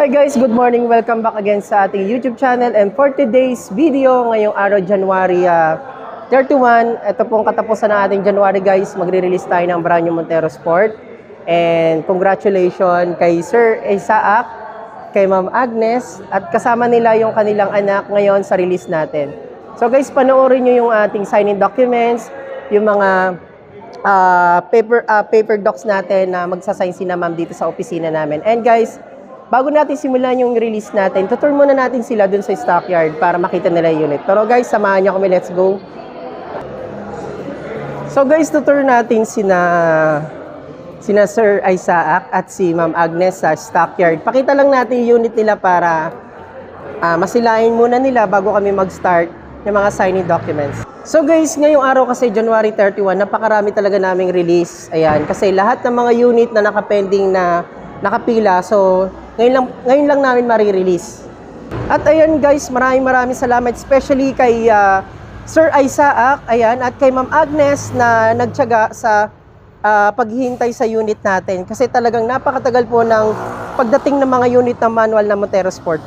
Hi guys, good morning. Welcome back again sa ating YouTube channel. And for today's video, ngayong araw, January 31, ito pong katapusan ng ating January guys. Magre-release tayo ng brand new Montero Sport. And congratulations kay Sir Isaac, kay Ma'am Agnes, at kasama nila yung kanilang anak ngayon sa release natin. So guys, panoorin nyo yung ating signing documents, yung mga paper docs natin na magsasign si na Ma'am dito sa opisina namin. And guys, bago natin simulan yung release natin, tutur muna natin sila dun sa stockyard para makita nila yung unit. Pero guys, samahan niyo kami, let's go. So guys, tutur natin sina Sir Isaac at si Ma'am Agnes sa stockyard. Pakita lang natin yung unit nila para masilayan muna nila bago kami mag-start ng mga signing documents. So guys, ngayong araw kasi January 31, napakarami talaga naming release. Ayan, kasi lahat ng mga unit na nakapending na nakapila, so ngayon lang namin marirelease. At ayan guys, maraming salamat especially kay Sir Isaac, ayan, at kay Ma'am Agnes na nagtiyaga sa paghihintay sa unit natin kasi talagang napakatagal po ng pagdating ng mga unit ng manual na Montero Sport.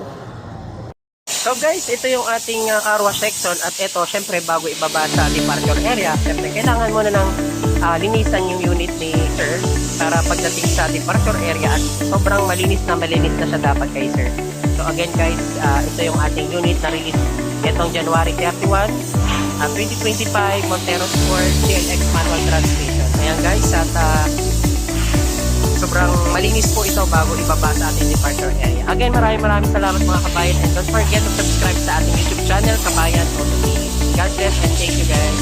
So guys, ito yung ating car wash section at ito, syempre bago ibaba sa departure area, syempre kailangan muna ng linisan yung unit ni Sir para pagdating sa departure area at sobrang malinis na siya dapat kay Sir. So again guys, ito yung ating unit na release itong January 31, 2025 Montero Sport GLX manual transmission. Ayan guys, at sobrang malinis po ito bago ibaba sa ating departure area. Again, maraming salamat mga kabayan, and don't forget to subscribe sa ating YouTube channel, Kabayan Auto TV. God bless and thank you guys.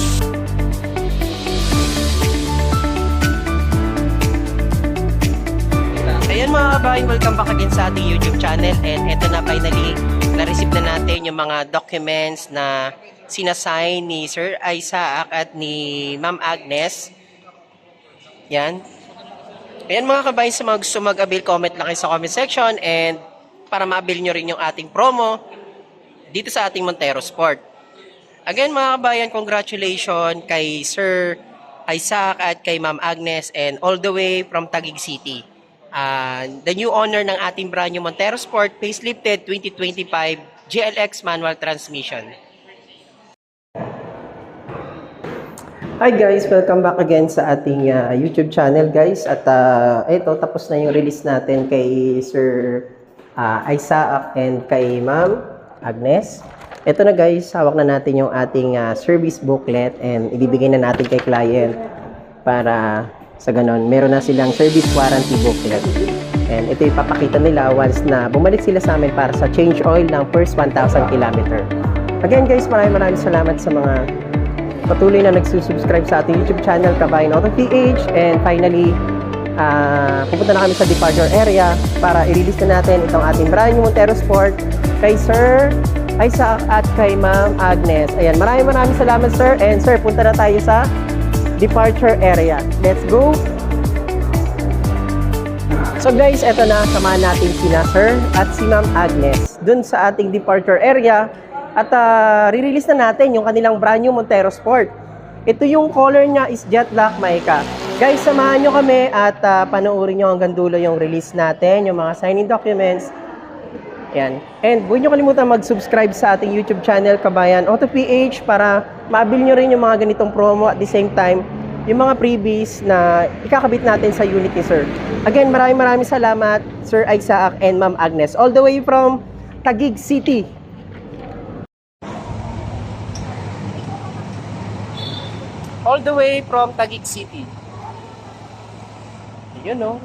Ayan mga kabayan, welcome back again sa ating YouTube channel, and eto na finally, na-receive na natin yung mga documents na sinasign ni Sir Isaac at ni Ma'am Agnes. Yan. Ayan mga kabayan, sa mga gusto mag-avail, comment lang kayo sa comment section and para ma-avail nyo rin yung ating promo dito sa ating Montero Sport. Again mga kabayan, congratulations kay Sir Isaac at kay Ma'am Agnes and all the way from Taguig City. The new owner ng ating brand new Montero Sport facelifted 2025 GLX manual transmission. Hi guys, welcome back again sa ating YouTube channel guys. At ito, tapos na yung release natin kay Sir Isaac and kay Ma'am Agnes. Ito na guys, hawak na natin yung ating service booklet and ibibigay na natin kay client para sa ganon, meron na silang service warranty booklet. And ito ipapakita nila once na bumalik sila sa amin para sa change oil ng first 1,000 km. Again guys, maraming salamat sa mga patuloy na nagsusubscribe sa ating YouTube channel, Kabayan Auto PH. And finally, pupunta na kami sa departure area para i-release na natin itong ating brand new Montero Sport kay Sir Isaac at kay Ma'am Agnes. Ayan, maraming salamat sir. And sir, punta na tayo sa departure area. Let's go! So guys, eto na, samahan natin sina Sir at si Ma'am Agnes dun sa ating departure area. At re-release na natin yung kanilang brand new Montero Sport. Ito yung color niya is Jet Black Mica. Guys, samahan nyo kami at panoorin nyo hanggang dulo yung release natin, yung mga signing documents. Yan. And huwag nyo kalimutan mag-subscribe sa ating YouTube channel, Kabayan Auto PH, para ma-avail nyo rin yung mga ganitong promo at the same time, yung mga freebies na ikakabit natin sa unit ni Sir. Again, maraming salamat, Sir Isaac and Ma'am Agnes, all the way from Taguig City. All the way from Taguig City. Yun, no?